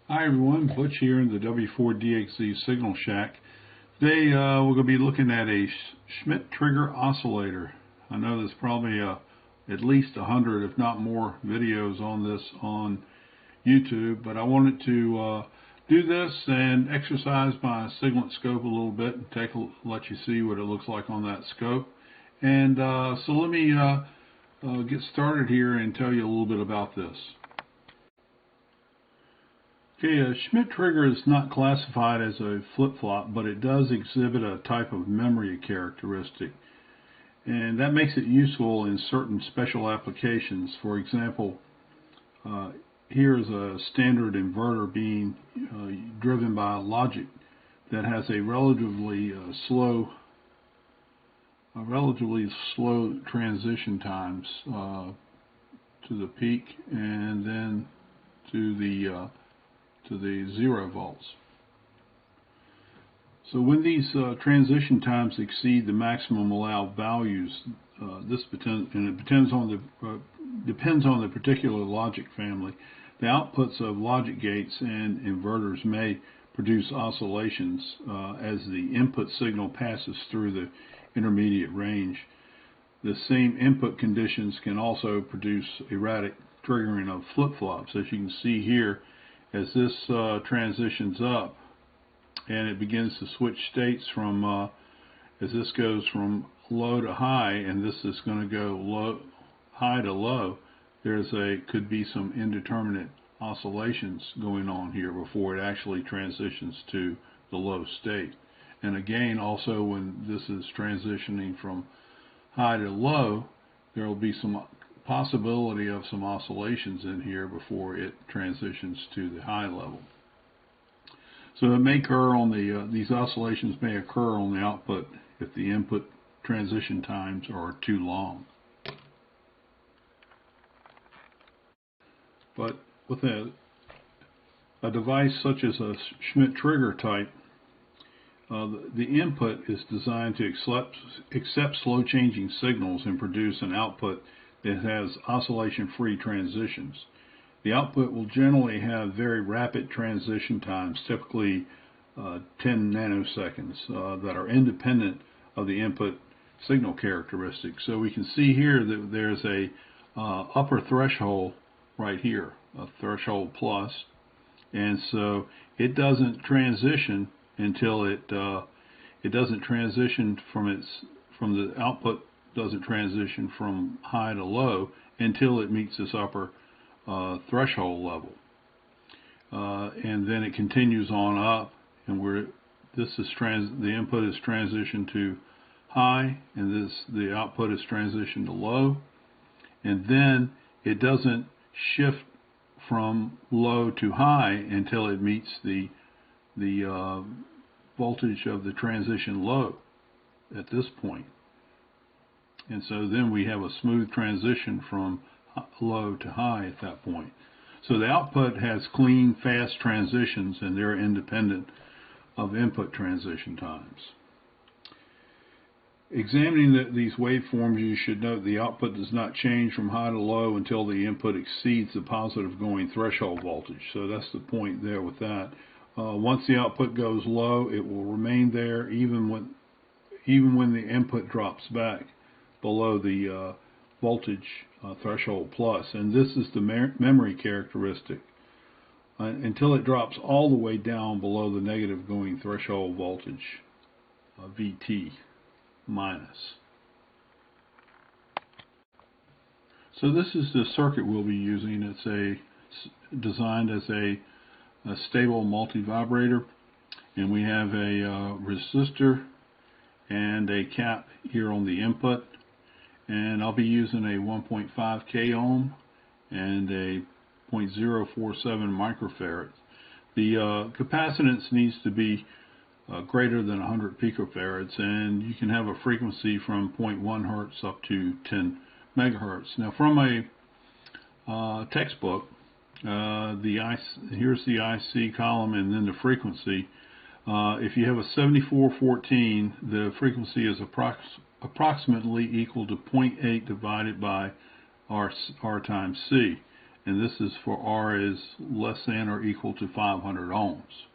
Hi everyone, Butch here in the W4DXZ Signal Shack. Today we're going to be looking at a Schmitt trigger oscillator. I know there's probably at least 100 if not more videos on this on YouTube, but I wanted to do this and exercise my Oscilloscope a little bit and let you see what it looks like on that scope. And so let me get started here and tell you a little bit about this. Okay, a Schmitt trigger is not classified as a flip-flop, but it does exhibit a type of memory characteristic. And that makes it useful in certain special applications. For example, here is a standard inverter being driven by logic that has a relatively slow transition times to the peak and then to the 0 volts. So when these transition times exceed the maximum allowed values, it depends on the particular logic family. The outputs of logic gates and inverters may produce oscillations as the input signal passes through the intermediate range. The same input conditions can also produce erratic triggering of flip-flops, as you can see here. As this transitions up and it begins to switch states from as this goes from low to high, and this is going to go high to low, could be some indeterminate oscillations going on here before it actually transitions to the low state. And again, also when this is transitioning from high to low, there will be some possibility of some oscillations in here before it transitions to the high level. So it may occur on these oscillations may occur on the output if the input transition times are too long. But with a device such as a Schmitt trigger type, the input is designed to accept slow changing signals and produce an output that has oscillation-free transitions. The output will generally have very rapid transition times, typically 10 nanoseconds, that are independent of the input signal characteristics. So we can see here that there's a upper threshold right here, a threshold plus, and so it doesn't transition until it doesn't transition from the output doesn't transition from high to low until it meets this upper threshold level, and then it continues on up, and the input is transitioned to high, and the output is transitioned to low, and then it doesn't shift from low to high until it meets the voltage of the transition low at this point. And so then we have a smooth transition from low to high at that point. So the output has clean, fast transitions, and they're independent of input transition times. Examining these waveforms, you should note the output does not change from high to low until the input exceeds the positive going threshold voltage. So that's the point there with that. Once the output goes low, it will remain there even when the input drops back below the voltage threshold plus, and this is the memory characteristic until it drops all the way down below the negative going threshold voltage, VT minus. So this is the circuit we'll be using. It's designed as a stable multi-vibrator, and we have a resistor and a cap here on the input. And I'll be using a 1.5 k ohm and a 0.047 microfarad. The capacitance needs to be greater than 100 picofarads, and you can have a frequency from 0.1 hertz up to 10 megahertz. Now, from a textbook, here's the IC column and then the frequency. If you have a 7414, the frequency is approximately equal to 0.8 divided by R times C. and this is for R is less than or equal to 500 ohms.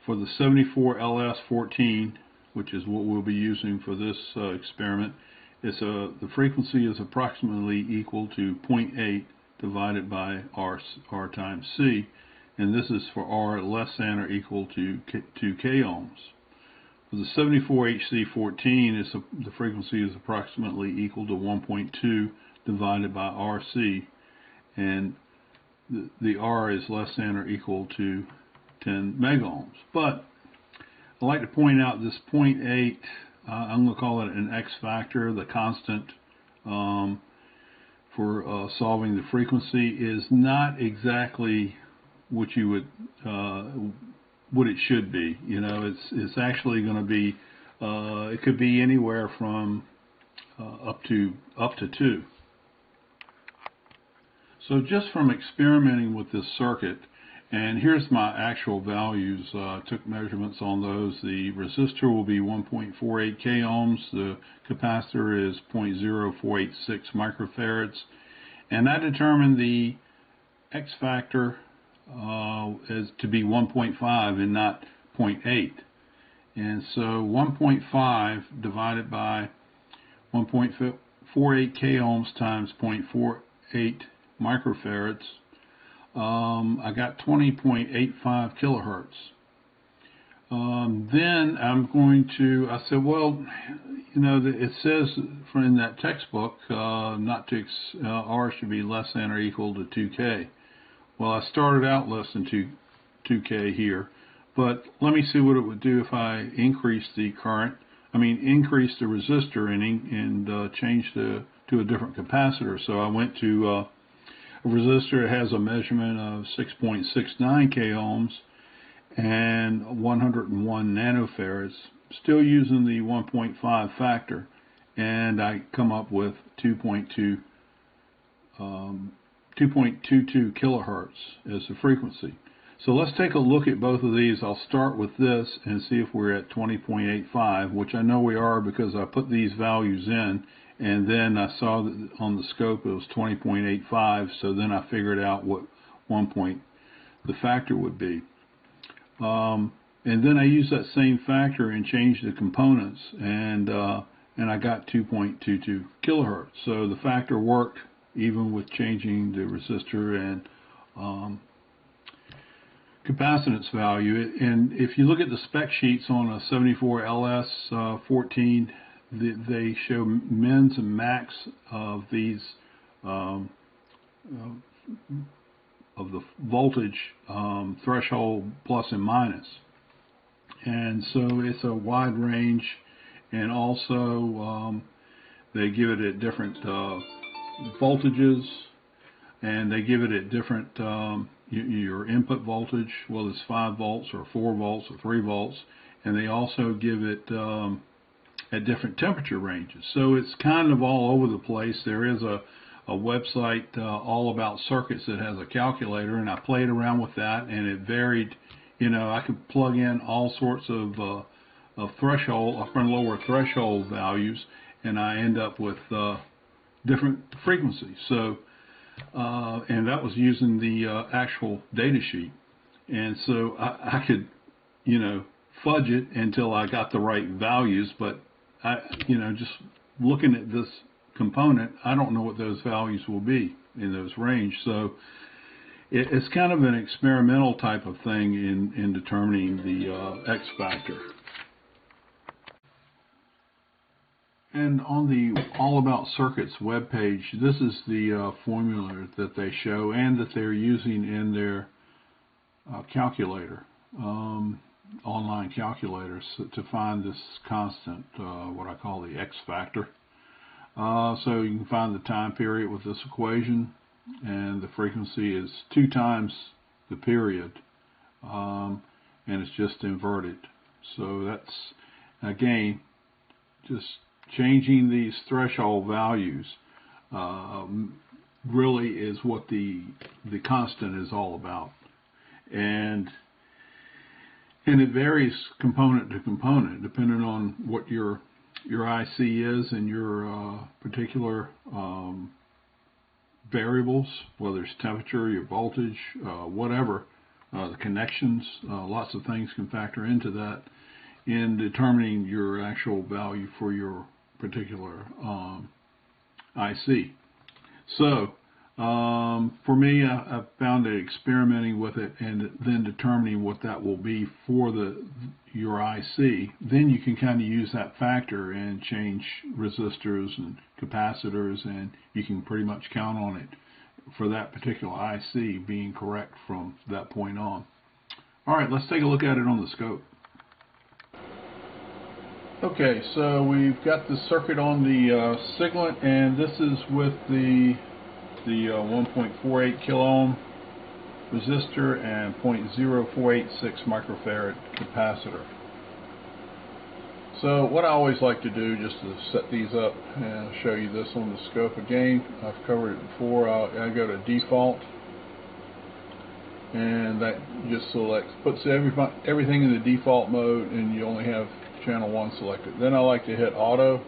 For the 74LS14, which is what we'll be using for this experiment, the frequency is approximately equal to 0.8 divided by R times C, and this is for R less than or equal to 2 k ohms. For the 74HC14, the frequency is approximately equal to 1.2 divided by RC, and the R is less than or equal to 10 megohms. But I'd like to point out this 0.8, I'm going to call it an X factor, the constant for solving the frequency is not exactly what you would what it should be. You know, it's actually going to be it could be anywhere from up to 2. So just from experimenting with this circuit, and here's my actual values. I took measurements on those. The resistor will be 1.48 k ohms. The capacitor is 0.0486 microfarads. And I determined the X factor as to be 1.5 and not 0.8. And so 1.5 divided by 1.48 k ohms times 0.48 microfarads, I got 20.85 kilohertz. Then I'm going to, I said, well, you know, it says in that textbook not to R should be less than or equal to 2K. Well, I started out less than 2K here, but let me see what it would do if I increase the current, increase the resistor and change to a different capacitor. So I went to a resistor that has a measurement of 6.69 k ohms and 101 nanofarads, still using the 1.5 factor, and I come up with 2.22 kilohertz as the frequency. So let's take a look at both of these. I'll start with this and see if we're at 20.85, which I know we are because I put these values in, and then I saw that on the scope it was 20.85, so then I figured out what the factor would be. And then I used that same factor and changed the components, and I got 2.22 kilohertz. So the factor worked even with changing the resistor and capacitance value. And if you look at the spec sheets on a 74LS14, they show mins and max of these of the voltage threshold plus and minus. And so it's a wide range, and also they give it at different voltages, and they give it at different your input voltage, whether it's 5 volts or 4 volts or 3 volts, and they also give it at different temperature ranges. So it's kind of all over the place. There is a website all about circuits that has a calculator, and I played around with that, and it varied. You know, I could plug in all sorts of threshold, upper and lower threshold values, and I end up with different frequencies. So, and that was using the actual data sheet, and so I could, you know, fudge it until I got the right values. But just looking at this component, I don't know what those values will be in those range. So it's kind of an experimental type of thing in determining the X factor. And on the All About Circuits webpage, this is the formula that they show and that they're using in their calculator, online calculators, to find this constant, what I call the X factor. So you can find the time period with this equation, and the frequency is 2 times the period, and it's just inverted. So that's, again, just changing these threshold values really is what the constant is all about. And it varies component to component depending on what your IC is and your particular variables, whether it's temperature, your voltage, whatever, the connections, lots of things can factor into that in determining your actual value for your particular IC. So for me, I found that experimenting with it and then determining what that will be for your IC, then you can kind of use that factor and change resistors and capacitors, and you can pretty much count on it for that particular IC being correct from that point on. Alright, let's take a look at it on the scope. Okay, so we've got the circuit on the Siglant, and this is with the 1.48 kilo ohm resistor and 0.0486 microfarad capacitor. So what I always like to do, just to set these up and show you this on the scope again, I've covered it before. I go to default, and that just puts everything in the default mode, and you only have channel 1 selected. Then I like to hit auto.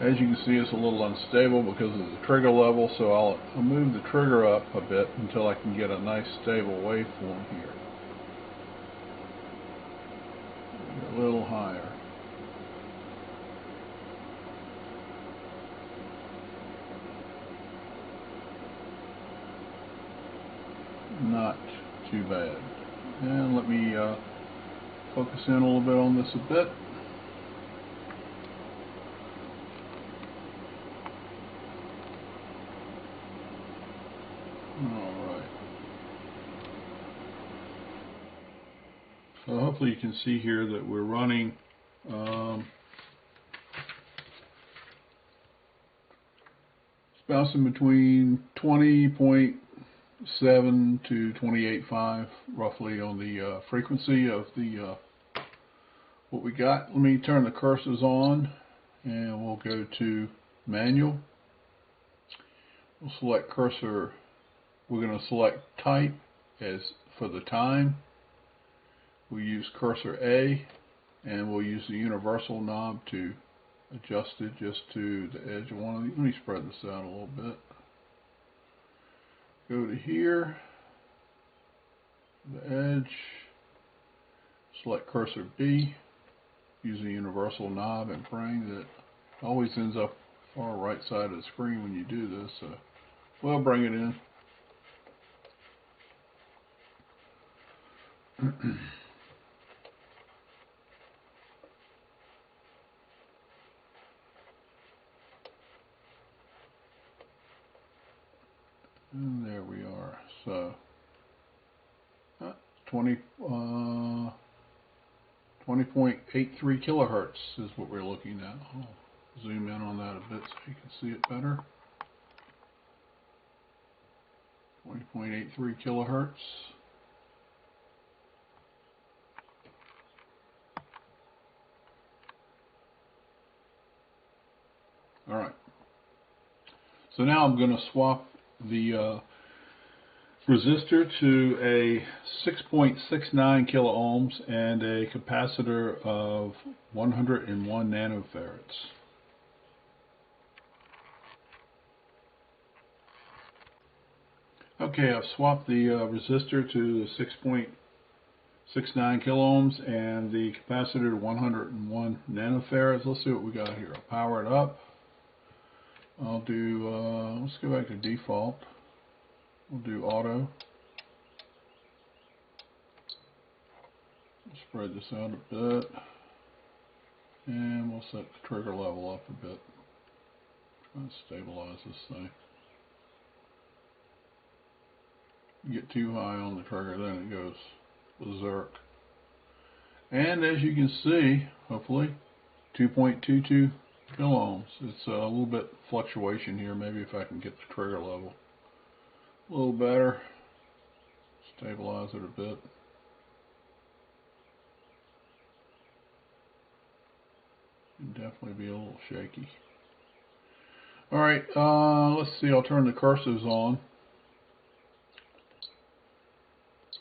As you can see, it's a little unstable because of the trigger level, so I'll move the trigger up a bit until I can get a nice stable waveform here. A little higher. Not too bad. And let me focus in a little bit on this a bit. Alright. So hopefully you can see here that we're running it's bouncing between 20.7 to 28.5 roughly on the frequency of the what we got. Let me turn the cursors on, and we'll go to manual. We'll select cursor. We're going to select type as for the time. We'll use cursor A, and we'll use the universal knob to adjust it just to the edge of one of these. Let me spread this out a little bit. Go to here, the edge, select cursor B, use the universal knob and bring that. Always ends up far right side of the screen when you do this, so we'll bring it in. And there we are. So 20.83 kilohertz is what we're looking at. I'll zoom in on that a bit so you can see it better. 20.83 kilohertz. Alright. So now I'm going to swap the resistor to a 6.69 kilo ohms and a capacitor of 101 nanofarads. Okay, I've swapped the resistor to the 6.69 kilo ohms and the capacitor to 101 nanofarads. Let's see what we got here. I'll power it up. I'll do, let's go back to default. We'll do auto. Spread this out a bit. And we'll set the trigger level up a bit. Try to stabilize this thing. You get too high on the trigger, then it goes berserk. And as you can see, hopefully, 2.22 kilo ohms. It's a little bit fluctuation here. Maybe if I can get the trigger level a little better, stabilize it a bit. It'd definitely be a little shaky. Alright, let's see, I'll turn the cursors on.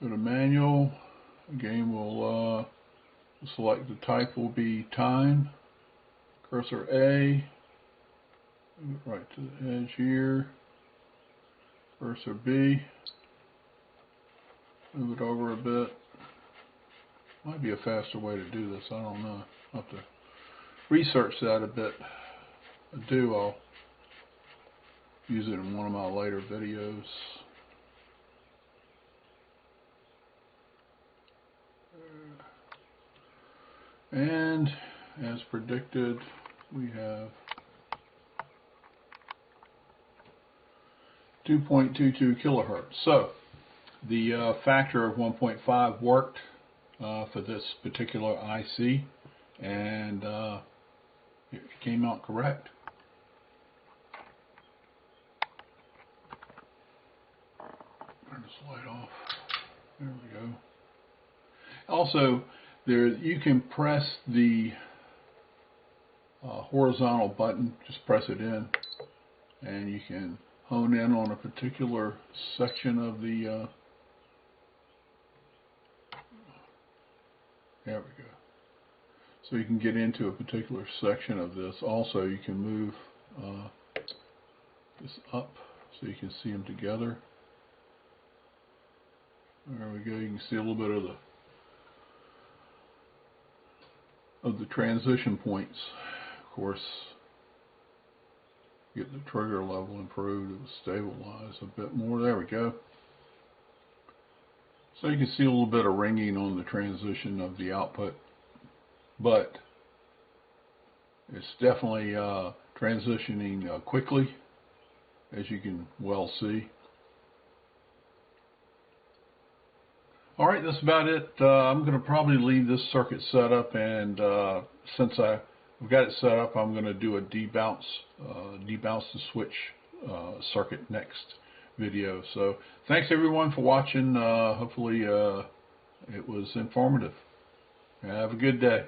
Go to manual. Again, we'll select the type will be time. Cursor A, Move it right to the edge here. Cursor B. Move it over a bit. Might be a faster way to do this. I don't know. I'll have to research that a bit. If I do, I'll use it in one of my later videos. And as predicted, we have 2.22 kilohertz. So the factor of 1.5 worked for this particular IC, and it came out correct. Turn this light off. There we go. Also, you can press the horizontal button, just press it in, and you can hone in on a particular section of the there we go. So you can get into a particular section of this. Also, you can move this up so you can see them together. There we go. You can see a little bit of the transition points. Of course, get the trigger level improved, it will stabilize a bit more. There we go. So you can see a little bit of ringing on the transition of the output, but it's definitely transitioning quickly, as you can well see. Alright, that's about it. I'm going to probably leave this circuit set up, and since I've got it set up, I'm going to do a debounce the switch circuit next video. So thanks everyone for watching. Hopefully it was informative. Have a good day.